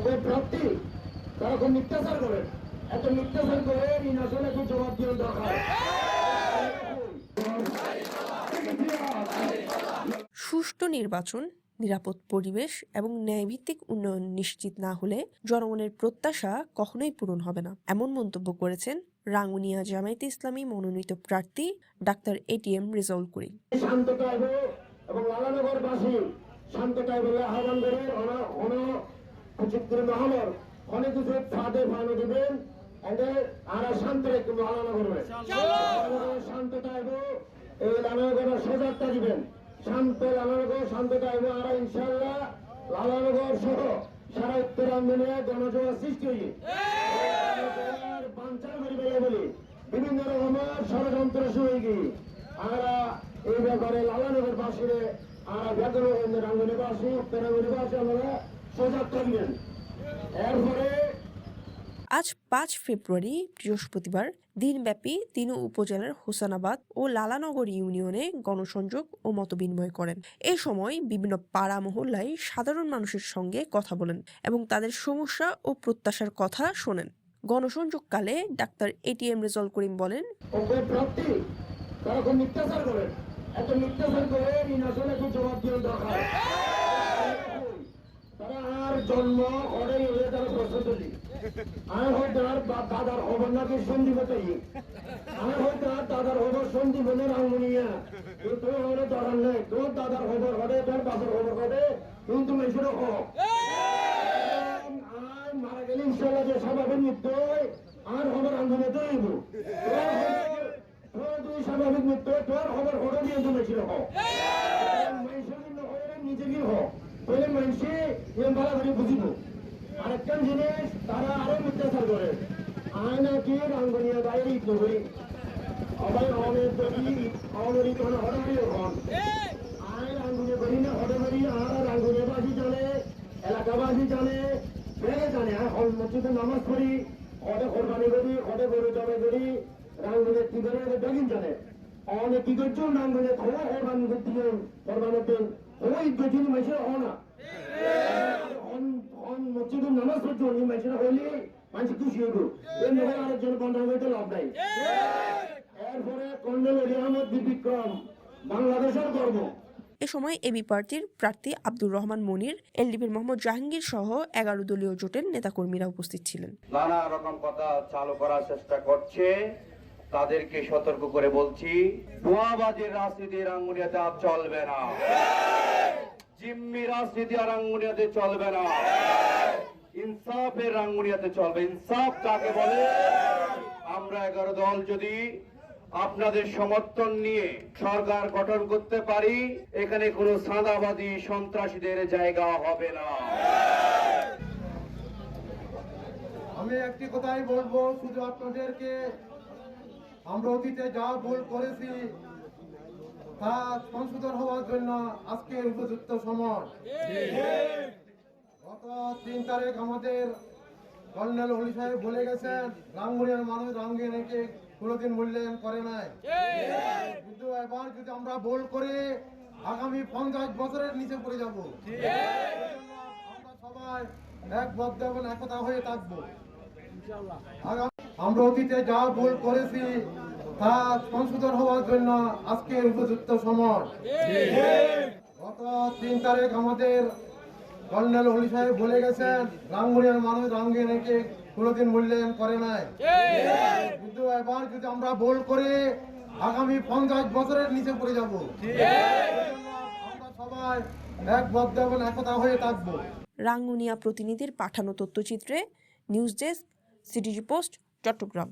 প্রার্থী তারা খুব মিথ্যাচার করেন, এত মিথ্যাচার করে আসলে একটু জবাব দেওয়ার দরকার। সুষ্ঠু নির্বাচন, নিরাপদ পরিবেশ এবং ন্যায়ভিত্তিক উন্নয়ন নিশ্চিত না হলে জনগণের প্রত্যাশা কখনোই পূরণ হবে না, এমন মন্তব্য করেছেন রাঙ্গুনিয়া জামায়াতে ইসলামী মনোনীত প্রার্থী ডাক্তার এটিএম রেজাউল করিম। শান্ত চাইব এবং লালানগরবাসী শান্ত চাইব আহ্বান করে মহামর অনেক কিছু ফাঁদে ফানো দিবেন আর শান্ত একটু লালানগর শান্ত চাইব এই লালানগরের সজাগতা দিবেন, শান্ত লালানগর শান্ত চাইব আর ইনশাল্লাহ লালানগর সহ সারা উত্তরাঞ্চলে গণজোয়ার সৃষ্টি হয়ে বাঞ্চার করি বেলে বলি বিভিন্ন রকমের ষড়যন্ত্র শুরু গিয়ে আমরা এই ব্যাপারে লালানগর বাসীরে আর রাঙ্গুনিবাসী উত্তরাঙ্গুনিবাসী আমরা সজাগ থাকবেন। এরপরে আজ ৫ ফেব্রুয়ারি বৃহস্পতিবার দিনব্যাপী তিন উপজেলার হোসেনাবাদ ও লালানগর ইউনিয়নে গণসংযোগ ও মতবিনিময় করেন। এ সময় বিভিন্ন পাড়া মহল্লায় সাধারণ মানুষের সঙ্গে কথা বলেন এবং তাদের সমস্যা ও প্রত্যাশার কথা শোনেন। গণসংযোগকালে ডাক্তার এটিএম রেজাউল করিম বলেন, প্রার্থী তারা খুব মিথ্যাচার করেন, এত মিথ্যাচার করে আসলে একটু জবাব দেওয়ার দরকার। তারা আর জন্ম ঘরে এলে তারা প্রস্তুত দিই আর হয়তো আর দাদার খবর নাকি সন্দীপ আর হয়তো আর দাদার খবর সন্দীপনের রাঙ্গুনিয়া তোর হলে দরকার নেই, তোর দাদার খবর হবে তোর বাবার খবর হবে কিন্তু মেসের হোক আর মারা গেলে ইনশাল্লাহ যে স্বাভাবিক মৃত্যু আর খবর রাঙ্গুনিয়াতে হইব তুই স্বাভাবিক মৃত্যু তোর খবর ঘটে দিয়ে তুমি মেসের হোক মেসের জন্য নিজে কি হোক বলে মানুষে ভালো করে বুঝিব। আরেকটা জিনিস তারা আরো মিথ্যাচার করে আয় নাকি রাঙ্গুনিয়া বাইরে ঈদ করি আবার অনেক অনেক হঠাৎ হন আয় রাঙ্গুনিয়া করি না হঠাৎ করি আর রাঙ্গুনিয়াবাসী জানে এলাকাবাসী জানে বেড়ে জানে আর মসজিদে নামাজ পড়ি হঠে কোরবানি করি হঠে গরু জমে করি রাঙ্গুনিয়া কি করে বেগিন জানে অনেক কি করছো রাঙ্গুনিয়া খোলা কোরবানি করতে কোরবানের দিন ওই গতির মেসে হয় না মসজিদে নামাজ পড়ছে অন্য মেসেরা হইলে মানুষ খুশি হইব এর মধ্যে আরেকজন কন্ট্রোল করতে লাভ নাই। এরপরে কর্নেল আহমদ বিক্রম বাংলাদেশের গর্ব। এ সময় এবি পার্টির প্রার্থী আব্দুর রহমান মনির, এলডিপির মোহাম্মদ জাহাঙ্গীর সহ ১১ দলীয় জোটের নেতাকর্মীরা উপস্থিত ছিলেন। নানা রকম কথা চালু করার চেষ্টা করছে, তাদেরকে সতর্ক করে বলছি ভুয়াবাজির রাজনীতি রাঙ্গুনিয়াতে আর চলবে না, জিম্মি রাজনীতি আর রাঙ্গুনিয়াতে চলবে না, ইনসাফের রাঙ্গুনিয়াতে চলবে। ইনসাফ কাকে বলে? আমরা ১১ দল যদি আপনাদের সমর্থন নিয়ে সরকার গঠন করতে পারি, এখানে কোনো চাঁদাবাদী সন্ত্রাসীদের জায়গা হবে না। আমি একটি কথাই বলবো, শুধু আপনাদেরকে আমরা অতীতে যা ভুল করেছি তা সংশোধন হওয়ার জন্য আজকের উপযুক্ত সময়। গত ৩ তারিখ আমাদের কর্নেল হলি সাহেব বলে গেছেন রাঙ্গুনিয়ার মানুষ রাঙ্গুনিয়াকে কোনোদিন মূল্যায়ন করে নাই, কিন্তু এবার যদি আমরা ভুল করি আগামী ৫০ বছরের নিচে পড়ে যাব। আমরা সবাই একবদ্ধ এবং একতা হয়ে থাকবো। আমরা অতীতে যা ভুল করেছি তা সংশোধন হওয়ার জন্য আজকের উপযুক্ত সময়। গত ৩ তারিখ আমাদের কর্নেল হলি সাহেব বলে গেছেন রাঙ্গুনিয়ার মানুষ রাঙ্গুনিয়াকে কোনোদিন মূল্যায়ন করে নাই, কিন্তু এবার যদি আমরা ভুল করি আগামী ৫০ বছরের নিচে পড়ে যাব। আমরা সবাই একবদ্ধ এবং একতা হয়ে থাকবো। রাঙ্গুনিয়া প্রতিনিধির পাঠানো তথ্যচিত্রে news desk, city post, Chittagong.